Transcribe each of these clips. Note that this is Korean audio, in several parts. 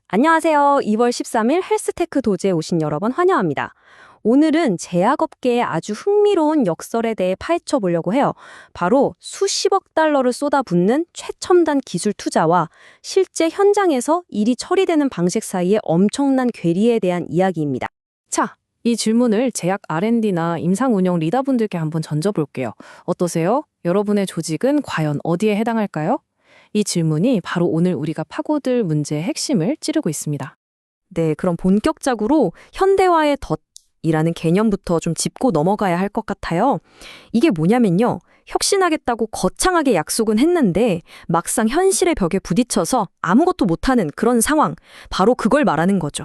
안녕하세요. 2월 13일 헬스테크 도지에 오신 여러분 환영합니다. 오늘은 제약업계의 아주 흥미로운 역설에 대해 파헤쳐 보려고 해요. 바로 수십억 달러를 쏟아붓는 최첨단 기술 투자와 실제 현장에서 일이 처리되는 방식 사이의 엄청난 괴리에 대한 이야기입니다. 자, 이 질문을 제약 R&D나 임상 운영 리더분들께 한번 던져볼게요. 어떠세요? 여러분의 조직은 과연 어디에 해당할까요? 이 질문이 바로 오늘 우리가 파고들 문제의 핵심을 찌르고 있습니다. 네, 그럼 본격적으로 현대화의 덫이라는 개념부터 좀 짚고 넘어가야 할 것 같아요. 이게 뭐냐면요. 혁신하겠다고 거창하게 약속은 했는데 막상 현실의 벽에 부딪혀서 아무것도 못하는 그런 상황. 바로 그걸 말하는 거죠.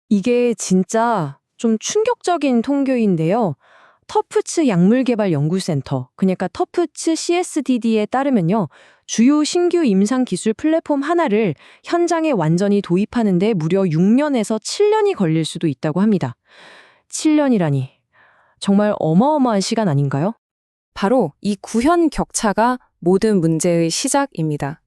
이게 진짜 좀 충격적인 통계인데요. 터프츠 약물개발연구센터, 그러니까 터프츠 CSDD에 따르면요. 주요 신규 임상 기술 플랫폼 하나를 현장에 완전히 도입하는데 무려 6년에서 7년이 걸릴 수도 있다고 합니다. 7년이라니 정말 어마어마한 시간 아닌가요? 바로 이 구현 격차가 모든 문제의 시작입니다.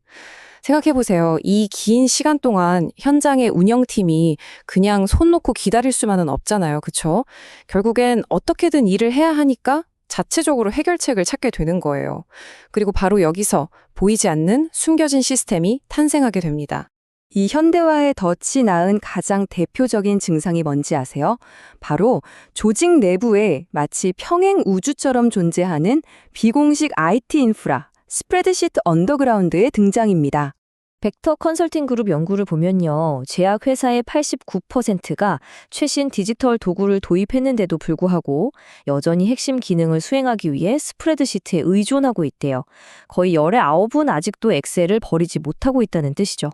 생각해보세요. 이 긴 시간 동안 현장의 운영팀이 그냥 손 놓고 기다릴 수만은 없잖아요. 그쵸? 결국엔 어떻게든 일을 해야 하니까 자체적으로 해결책을 찾게 되는 거예요. 그리고 바로 여기서 보이지 않는 숨겨진 시스템이 탄생하게 됩니다. 이 현대화의 덫이 낳은 가장 대표적인 증상이 뭔지 아세요? 바로 조직 내부에 마치 평행 우주처럼 존재하는 비공식 IT 인프라, 스프레드시트 언더그라운드의 등장입니다. 벡터 컨설팅 그룹 연구를 보면요. 제약 회사의 89%가 최신 디지털 도구를 도입했는데도 불구하고 여전히 핵심 기능을 수행하기 위해 스프레드시트에 의존하고 있대요. 거의 열의 9은 아직도 엑셀을 버리지 못하고 있다는 뜻이죠.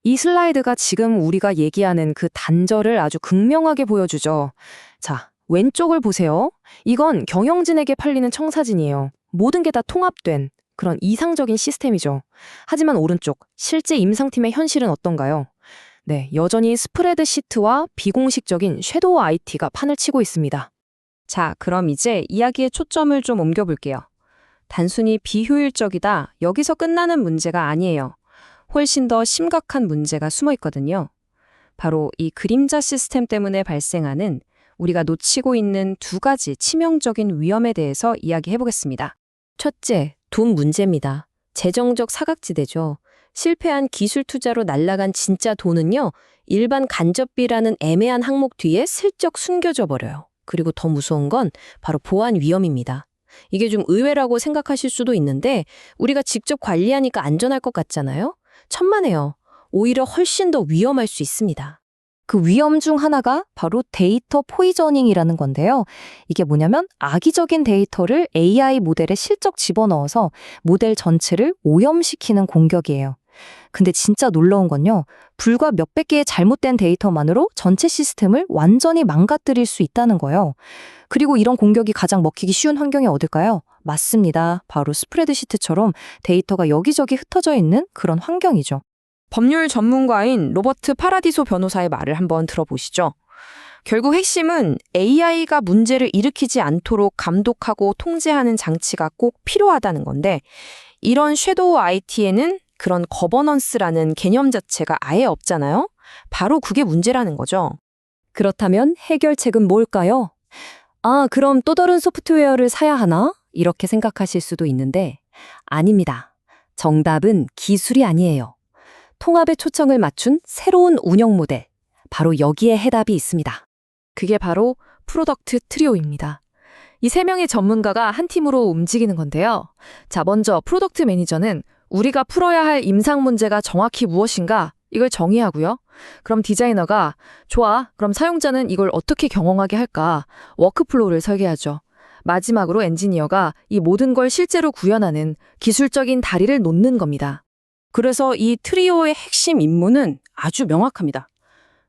이 슬라이드가 지금 우리가 얘기하는 그 단절을 아주 극명하게 보여주죠. 자, 왼쪽을 보세요. 이건 경영진에게 팔리는 청사진이에요. 모든 게 다 통합된 그런 이상적인 시스템이죠. 하지만 오른쪽, 실제 임상팀의 현실은 어떤가요? 네, 여전히 스프레드시트와 비공식적인 섀도우 IT가 판을 치고 있습니다. 자, 그럼 이제 이야기의 초점을 좀 옮겨볼게요. 단순히 비효율적이다, 여기서 끝나는 문제가 아니에요. 훨씬 더 심각한 문제가 숨어 있거든요. 바로 이 그림자 시스템 때문에 발생하는 우리가 놓치고 있는 두 가지 치명적인 위험에 대해서 이야기해보겠습니다. 첫째, 돈 문제입니다. 재정적 사각지대죠. 실패한 기술 투자로 날아간 진짜 돈은요, 일반 간접비라는 애매한 항목 뒤에 슬쩍 숨겨져 버려요. 그리고 더 무서운 건 바로 보안 위험입니다. 이게 좀 의외라고 생각하실 수도 있는데 우리가 직접 관리하니까 안전할 것 같잖아요? 천만에요. 오히려 훨씬 더 위험할 수 있습니다. 그 위험 중 하나가 바로 데이터 포이저닝이라는 건데요. 이게 뭐냐면 악의적인 데이터를 AI 모델에 실적 집어넣어서 모델 전체를 오염시키는 공격이에요. 근데 진짜 놀라운 건요. 불과 몇백 개의 잘못된 데이터만으로 전체 시스템을 완전히 망가뜨릴 수 있다는 거예요. 그리고 이런 공격이 가장 먹히기 쉬운 환경이 어딜까요? 맞습니다. 바로 스프레드시트처럼 데이터가 여기저기 흩어져 있는 그런 환경이죠. 법률 전문가인 로버트 파라디소 변호사의 말을 한번 들어보시죠. 결국 핵심은 AI가 문제를 일으키지 않도록 감독하고 통제하는 장치가 꼭 필요하다는 건데 이런 섀도우 IT에는 그런 거버넌스라는 개념 자체가 아예 없잖아요. 바로 그게 문제라는 거죠. 그렇다면 해결책은 뭘까요? 아, 그럼 또 다른 소프트웨어를 사야 하나? 이렇게 생각하실 수도 있는데 아닙니다. 정답은 기술이 아니에요. 통합에 초점을 맞춘 새로운 운영 모델, 바로 여기에 해답이 있습니다. 그게 바로 프로덕트 트리오입니다. 이 세 명의 전문가가 한 팀으로 움직이는 건데요. 자, 먼저 프로덕트 매니저는 우리가 풀어야 할 임상 문제가 정확히 무엇인가 이걸 정의하고요. 그럼 디자이너가 좋아, 그럼 사용자는 이걸 어떻게 경험하게 할까? 워크플로우를 설계하죠. 마지막으로 엔지니어가 이 모든 걸 실제로 구현하는 기술적인 다리를 놓는 겁니다. 그래서 이 트리오의 핵심 임무는 아주 명확합니다.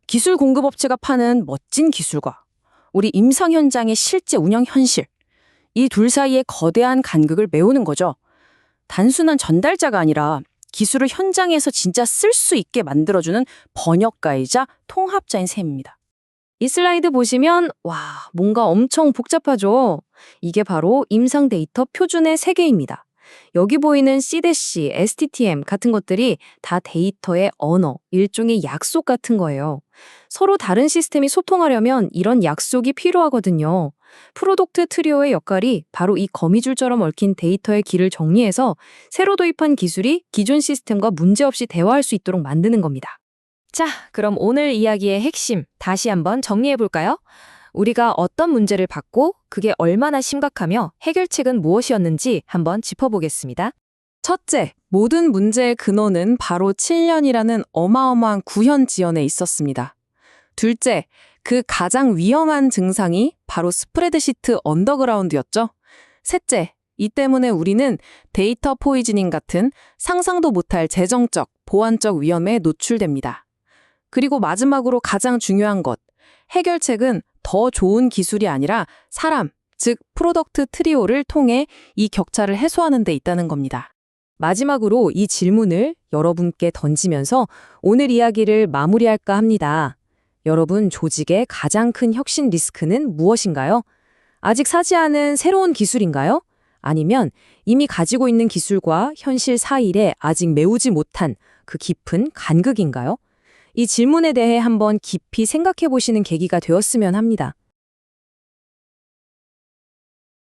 기술 공급업체가 파는 멋진 기술과 우리 임상 현장의 실제 운영 현실, 이 둘 사이의 거대한 간극을 메우는 거죠. 단순한 전달자가 아니라 기술을 현장에서 진짜 쓸 수 있게 만들어주는 번역가이자 통합자인 셈입니다. 이 슬라이드 보시면 와, 뭔가 엄청 복잡하죠? 이게 바로 임상 데이터 표준의 세계입니다. 여기 보이는 C-, STTM 같은 것들이 다 데이터의 언어, 일종의 약속 같은 거예요. 서로 다른 시스템이 소통하려면 이런 약속이 필요하거든요. 프로덕트 트리오의 역할이 바로 이 거미줄처럼 얽힌 데이터의 길을 정리해서 새로 도입한 기술이 기존 시스템과 문제없이 대화할 수 있도록 만드는 겁니다. 자, 그럼 오늘 이야기의 핵심 다시 한번 정리해 볼까요? 우리가 어떤 문제를 받고 그게 얼마나 심각하며 해결책은 무엇이었는지 한번 짚어보겠습니다. 첫째, 모든 문제의 근원은 바로 7년이라는 어마어마한 구현 지연에 있었습니다. 둘째, 그 가장 위험한 증상이 바로 스프레드시트 언더그라운드였죠. 셋째, 이 때문에 우리는 데이터 포이즈닝 같은 상상도 못할 재정적, 보안적 위험에 노출됩니다. 그리고 마지막으로 가장 중요한 것, 해결책은 더 좋은 기술이 아니라 사람, 즉 프로덕트 트리오를 통해 이 격차를 해소하는 데 있다는 겁니다. 마지막으로 이 질문을 여러분께 던지면서 오늘 이야기를 마무리할까 합니다. 여러분, 조직의 가장 큰 혁신 리스크는 무엇인가요? 아직 사지 않은 새로운 기술인가요? 아니면 이미 가지고 있는 기술과 현실 사이에 아직 메우지 못한 그 깊은 간극인가요? 이 질문에 대해 한번 깊이 생각해 보시는 계기가 되었으면 합니다.